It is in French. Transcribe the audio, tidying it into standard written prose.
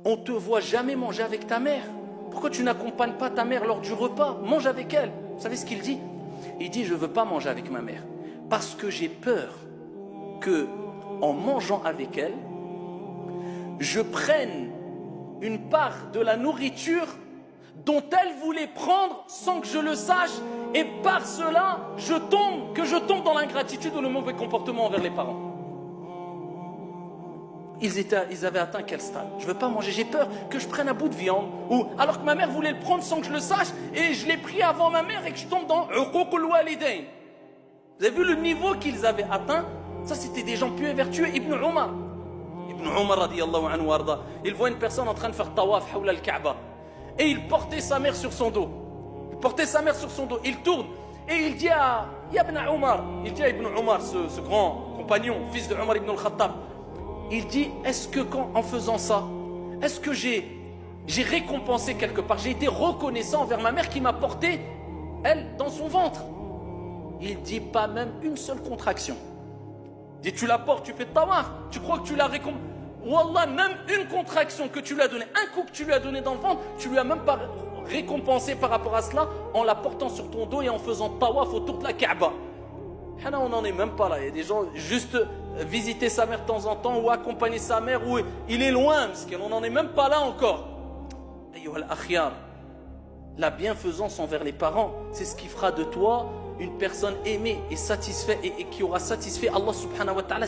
on te voit jamais manger avec ta mère. Pourquoi tu n'accompagnes pas ta mère lors du repas? Mange avec elle. Vous savez ce qu'il dit? Il dit, je ne veux pas manger avec ma mère parce que j'ai peur que, en mangeant avec elle, je prenne une part de la nourriture dont elle voulait prendre sans que je le sache, et par cela, que je tombe dans l'ingratitude ou le mauvais comportement envers les parents. Ils avaient atteint quel stade? Je ne veux pas manger, j'ai peur que je prenne un bout de viande, ou alors que ma mère voulait le prendre sans que je le sache, et je l'ai pris avant ma mère et que je tombe dans uquq al-walidayn. Vous avez vu le niveau qu'ils avaient atteint? Ça, c'était des gens pieux et vertueux. Ibn Omar radiyallahu anhu warda, il voit une personne en train de faire tawaf hawla al-Kaaba, et il portait sa mère sur son dos. Il tourne et il dit à Ibn Omar, ce grand compagnon, fils de Omar ibn al-Khattab, il dit, est-ce que en faisant ça, est-ce que j'ai récompensé quelque part, j'ai été reconnaissant envers ma mère qui m'a porté, elle, dans son ventre? Il dit, pas même une seule contraction. Il dit, tu la portes, tu fais tawaf, tu crois que tu l'as récompensé? Wallah, même une contraction que tu lui as donnée, un coup que tu lui as donné dans le ventre, tu lui as même pas récompensé par rapport à cela en la portant sur ton dos et en faisant tawaf autour de la Kaaba. On n'en est même pas là. Il y a des gens juste visiter sa mère de temps en temps ou accompagner sa mère où il est loin, parce qu'on n'en est même pas là encore. La bienfaisance envers les parents, c'est ce qui fera de toi une personne aimée et satisfaite et qui aura satisfait Allah subhanahu wa ta'ala.